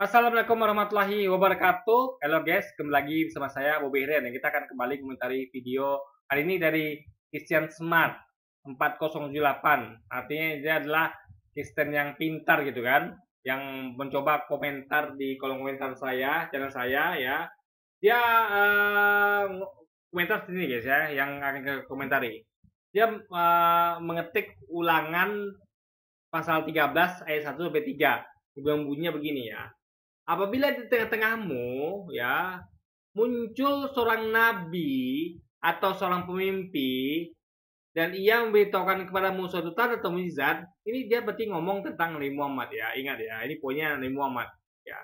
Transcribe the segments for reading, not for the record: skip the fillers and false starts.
Assalamualaikum warahmatullahi wabarakatuh. Halo guys, kembali lagi bersama saya Bobby Heren. Kita akan kembali komentari video hari ini dari Christian Smart 4078. Artinya dia adalah Kristen yang pintar gitu kan, yang mencoba komentar di kolom komentar saya, channel saya ya. Dia komentar sini guys ya, yang akan ke komentari. Dia mengetik ulangan pasal 13 ayat 1 sampai 3. Bunyinya begini ya. Apabila di tengah-tengahmu ya muncul seorang nabi atau seorang pemimpi dan ia memberitahukan kepadamu suatu tanda atau mukjizat, ini dia berarti ngomong tentang Nabi Muhammad ya. Ingat ya, ini poinnya Nabi Muhammad ya.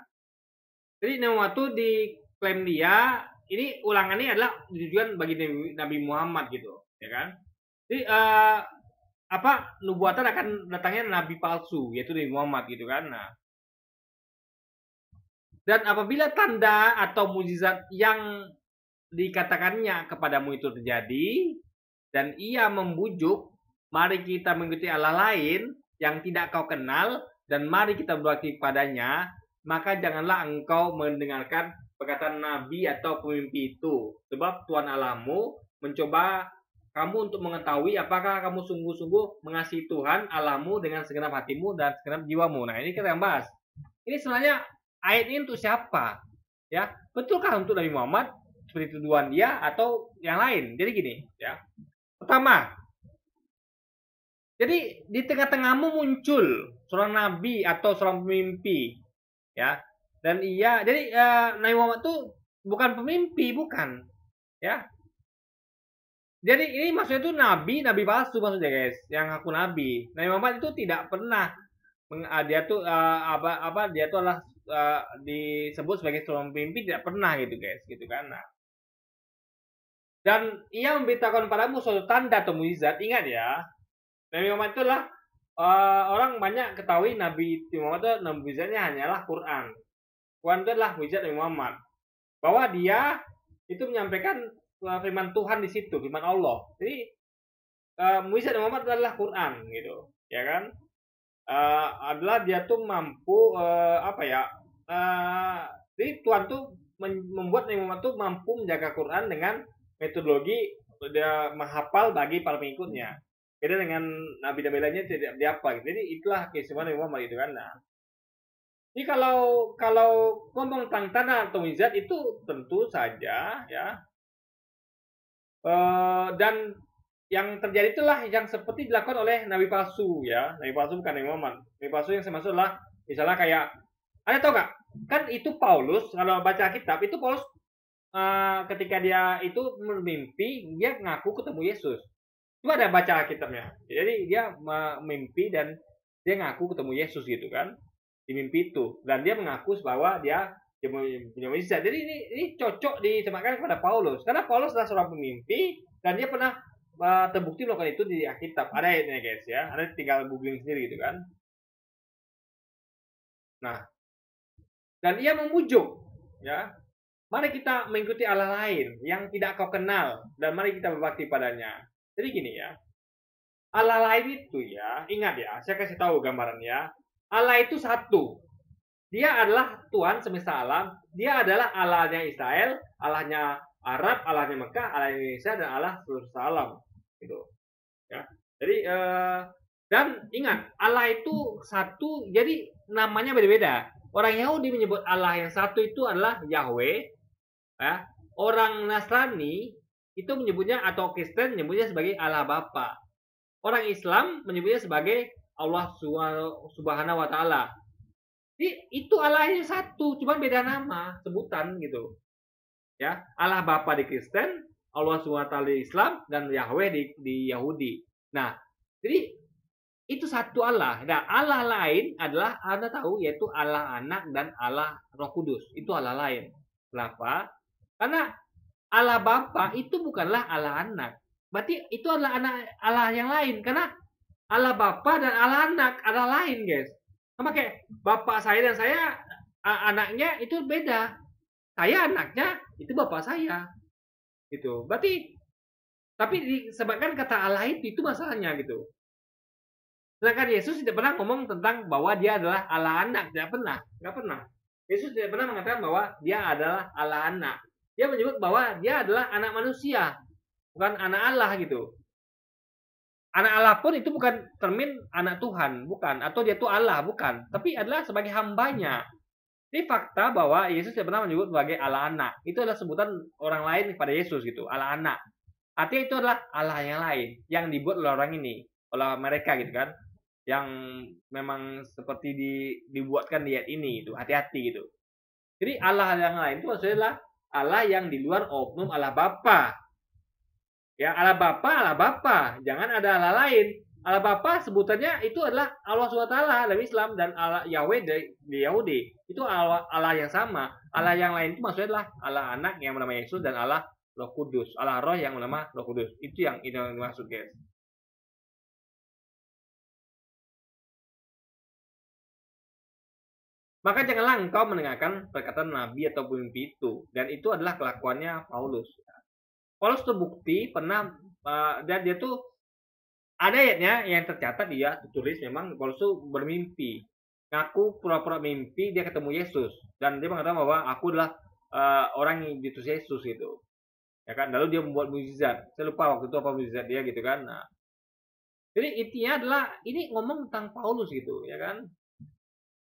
Jadi Nabi Muhammad itu diklaim dia, ini ulangan ini adalah ditujukan bagi Nabi Muhammad gitu, ya kan? Jadi nubuatan akan datangnya nabi palsu yaitu Nabi Muhammad gitu kan. Nah, dan apabila tanda atau mukjizat yang dikatakannya kepadamu itu terjadi, dan ia membujuk, mari kita mengikuti Allah lain yang tidak kau kenal, dan mari kita berbakti padanya, maka janganlah engkau mendengarkan perkataan nabi atau pemimpi itu. Sebab Tuhan Allahmu mencoba kamu untuk mengetahui apakah kamu sungguh-sungguh mengasihi Tuhan Allahmu dengan segenap hatimu dan segenap jiwamu. Nah, ini kita yang bahas. Ini sebenarnya ayat ini untuk siapa? Ya, betulkah untuk Nabi Muhammad seperti tuduhan dia atau yang lain? Jadi gini, ya. Pertama, jadi di tengah-tengahmu muncul seorang nabi atau seorang pemimpi, ya. Dan ia, jadi Nabi Muhammad itu bukan pemimpi, bukan, ya. Jadi ini maksudnya itu nabi palsu maksudnya guys, yang aku nabi. Nabi Muhammad itu tidak pernah dia tuh dia tuh adalah disebut sebagai seorang pemimpin, tidak pernah gitu guys, gitu kan. Nah, dan ia memberitahukan padamu suatu tanda atau mukjizat. Ingat ya, Nabi Muhammad itu adalah orang banyak ketahui Nabi Muhammad itu mukjizatnya hanyalah Quran. Quran itu adalah mukjizat Nabi Muhammad, bahwa dia itu menyampaikan firman Tuhan di situ, firman Allah. Jadi mukjizat Nabi Muhammad adalah Quran gitu, ya kan? Adalah dia tuh mampu jadi Tuhan tuh membuat Nabi Muhammad tuh mampu menjaga Quran dengan metodologi dia menghafal bagi para pengikutnya. Beda dengan nabi-nabi lainnya tidak dihafal. Jadi itulah keistimewaan Nabi Muhammad itu kan. Nah, jadi kalau ngomong tentang tanah atau mukjizat itu tentu saja ya. Dan yang terjadi itulah yang seperti dilakukan oleh nabi palsu ya. Nabi palsu bukan Nabi Muhammad. Nabi palsu yang saya maksud adalah misalnya kayak, ada tau gak? Kan itu Paulus, kalau baca kitab itu Paulus ketika dia itu bermimpi, dia ngaku ketemu Yesus. Coba ada baca kitabnya. Jadi dia mimpi dan dia ngaku ketemu Yesus gitu kan, di mimpi itu. Dan dia mengaku bahwa dia punya mukjizat. Jadi ini cocok disematkan kepada Paulus, karena Paulus adalah seorang pemimpi dan dia pernah terbukti melakukan itu di Alkitab. Ada ayatnya guys ya, ada tinggal googling sendiri gitu kan. Nah, dan ia membujuk ya, mari kita mengikuti Allah lain yang tidak kau kenal dan mari kita berbakti padanya. Jadi gini ya, Allah lain itu ya, ingat ya, saya kasih tahu gambarannya. Allah itu satu. Dia adalah Tuhan semesta alam. Dia adalah Allahnya Israel, Allahnya Arab, Allahnya Mekah, Allah Indonesia, dan Allah semesta alam. Gitu. Ya. Jadi dan ingat, Allah itu satu, jadi namanya beda-beda. Orang Yahudi menyebut Allah yang satu itu adalah Yahweh. Ya. Orang Nasrani itu menyebutnya, atau Kristen menyebutnya sebagai Allah Bapa. Orang Islam menyebutnya sebagai Allah Subhanahu wa Ta'ala. Jadi itu Allah yang satu, cuma beda nama, sebutan gitu. Ya, Allah Bapa di Kristen, Allah Subhanahu wa Ta'ala di Islam, dan Yahweh di Yahudi. Nah, jadi itu satu Allah. Nah, Allah lain adalah Anda tahu, yaitu Allah Anak dan Allah Roh Kudus. Itu Allah lain. Kenapa? Karena Allah Bapa itu bukanlah Allah Anak. Berarti itu adalah Allah yang lain. Karena Allah Bapa dan Allah Anak adalah lain, guys. Sama kayak bapak saya dan saya anaknya itu beda. Saya anaknya, itu bapak saya. Gitu. Berarti tapi disebabkan kata Allah itu masalahnya gitu. Sedangkan Yesus tidak pernah ngomong tentang bahwa dia adalah Allah Anak, tidak pernah, nggak pernah. Yesus tidak pernah mengatakan bahwa dia adalah Allah anak. Dia menyebut bahwa dia adalah anak manusia, bukan anak Allah gitu. Anak Allah pun itu bukan termin anak Tuhan, bukan. Atau dia itu Allah, bukan. Tapi adalah sebagai hambanya. Ini fakta bahwa Yesus tidak pernah menyebut sebagai Allah anak. Itu adalah sebutan orang lain kepada Yesus gitu, Allah anak. Artinya itu adalah Allah yang lain, yang dibuat oleh orang ini, oleh mereka gitu kan. Yang memang seperti dibuatkan di ayat ini itu, hati-hati gitu. Jadi Allah yang lain itu maksudnya adalah Allah yang di luar oknum Allah Bapa. Ya, Allah Bapa, jangan ada Allah lain. Allah Bapa sebutannya itu adalah Allah SWT dalam Islam dan Allah Yahweh di Yahudi. Itu Allah yang sama. Allah yang lain itu maksudnya adalah Allah anak yang bernama Yesus dan Allah Roh Kudus. Allah Roh yang bernama Roh Kudus. Itu yang dimaksud, guys. Maka janganlah engkau mendengarkan perkataan nabi atau pemimpi itu. Dan itu adalah kelakuannya Paulus. Paulus terbukti pernah dan dia tuh ada ayatnya yang tercatat dia tulis memang Paulus tuh bermimpi. Ngaku pura-pura mimpi dia ketemu Yesus dan dia mengatakan bahwa aku adalah orang yang diutus Yesus gitu. Ya kan? Lalu dia membuat mukjizat. Saya lupa waktu itu apa mukjizat dia gitu kan. Nah, jadi intinya adalah ini ngomong tentang Paulus gitu, ya kan?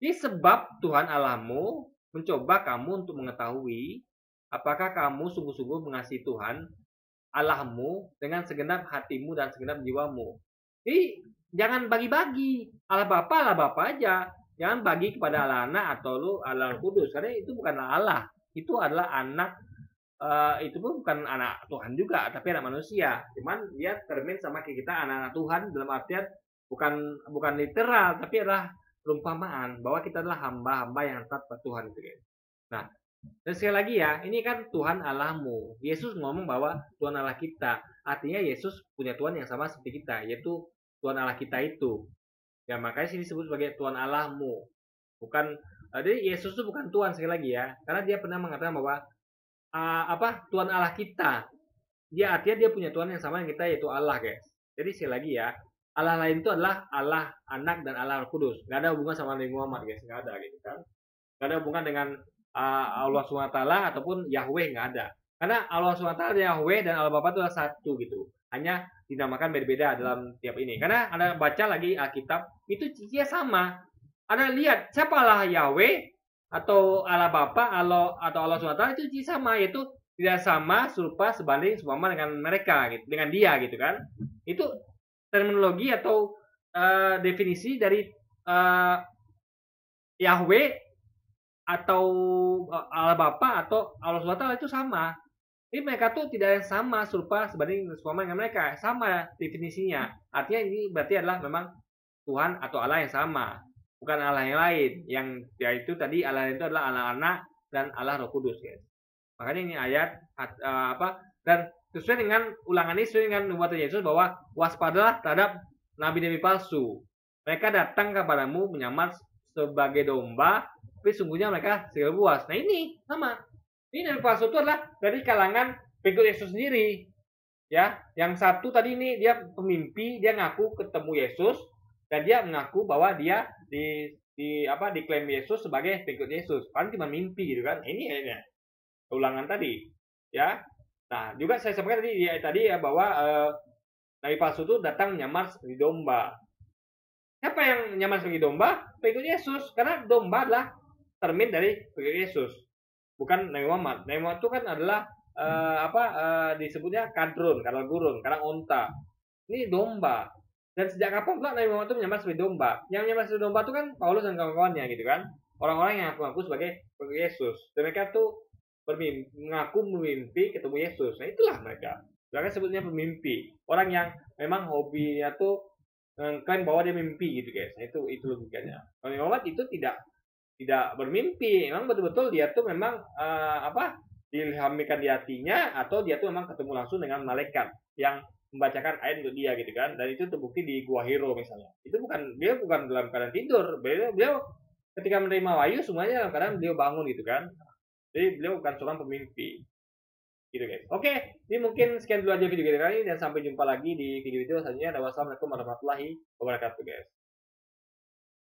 Ini sebab Tuhan Allahmu mencoba kamu untuk mengetahui apakah kamu sungguh-sungguh mengasihi Tuhan Allahmu dengan segenap hatimu dan segenap jiwamu. Jadi jangan bagi-bagi. Allah Bapa aja. Jangan bagi kepada Allah Anak atau lu Allah Kudus. Karena itu bukan Allah. Itu adalah anak. Itu pun bukan anak Tuhan juga, tapi anak manusia. Cuman dia termin sama kayak kita anak-anak Tuhan dalam artian bukan literal, tapi adalah perumpamaan bahwa kita adalah hamba-hamba yang taat pada Tuhan itu. Nah, dan sekali lagi ya, ini kan Tuhan Allahmu. Yesus ngomong bahwa Tuhan Allah kita. Artinya Yesus punya Tuhan yang sama seperti kita, yaitu Tuhan Allah kita itu. Ya makanya sini disebut sebagai Tuhan Allahmu. Bukan, jadi Yesus itu bukan Tuhan sekali lagi ya, karena dia pernah mengatakan bahwa Tuhan Allah kita. Dia artinya dia punya Tuhan yang sama dengan kita yaitu Allah, guys. Jadi sekali lagi ya, Allah lain itu adalah Allah Anak dan Allah Kudus. Gak ada hubungan sama Nabi Muhammad, guys. Gak ada gitu kan. Gak ada hubungan dengan Allah SWT ataupun Yahweh, nggak ada. Karena Allah SWT, Yahweh, dan Allah Bapa itu adalah satu gitu. Hanya dinamakan beda-beda dalam tiap ini. Karena Anda baca lagi Alkitab, itu cicinya sama. Anda lihat siapa Allah Yahweh atau Allah Bapa atau Allah SWT itu ciri sama, yaitu tidak sama, serupa, sebanding, seumpama dengan mereka gitu, dengan dia gitu kan. Itu terminologi atau definisi dari Yahweh atau Allah Bapa atau Allah SWT itu sama. Jadi mereka tuh tidak yang sama, serupa, sebanding, seumpama dengan mereka. Sama definisinya. Artinya ini berarti adalah memang Tuhan atau Allah yang sama. Bukan Allah yang lain. Yang yaitu tadi Allah itu adalah Allah Anak dan Allah Roh Kudus, guys. Makanya ini ayat dan sesuai dengan ulangan ini, sesuai dengan nubuatan Yesus bahwa waspadalah terhadap nabi-nabi palsu. Mereka datang kepadamu menyamar sebagai domba, tapi sungguhnya mereka segala buas. Nah ini sama. Ini nabi palsu itu adalah dari kalangan pengikut Yesus sendiri. Ya, yang satu tadi ini dia pemimpi, dia ngaku ketemu Yesus dan dia mengaku bahwa dia diklaim Yesus sebagai pengikut Yesus. Kan cuma mimpi gitu kan. Ini ulangan tadi. Ya. Nah, juga saya sampaikan tadi ya bahwa nabi palsu itu datang menyamar sebagai domba. Siapa yang menyamar sebagai domba? Pengikut Yesus. Karena domba adalah termin dari pengikut Yesus. Bukan Nabi Muhammad. Nabi Muhammad itu kan adalah disebutnya kadrun, kadal gurun, kadang onta. Ini domba. Dan sejak kapan pula Nabi Muhammad itu menyamar sebagai domba? Yang menyamar sebagai domba itu kan Paulus dan kawan-kawannya gitu kan. Orang-orang yang mengaku sebagai pengikut Yesus. Dan mereka tuh mengaku memimpi ketemu Yesus. Nah itulah mereka. Mereka sebutnya pemimpi. Orang yang memang hobinya tuh klaim bahwa dia mimpi gitu guys. Nah itu logikanya. Nabi Muhammad itu tidak bermimpi. Memang betul-betul dia tuh memang diilhamikan di hatinya atau dia tuh memang ketemu langsung dengan malaikat yang membacakan ayat untuk dia gitu kan. Dan itu terbukti di Gua Hiro misalnya. Itu dia bukan dalam keadaan tidur. Beliau ketika menerima wahyu semuanya dalam keadaan beliau bangun gitu kan. Jadi beliau bukan seorang pemimpi. Gitu guys. Oke, ini mungkin sekian dulu aja video kali ini dan sampai jumpa lagi di video-video selanjutnya. Wassalamualaikum warahmatullahi wabarakatuh guys.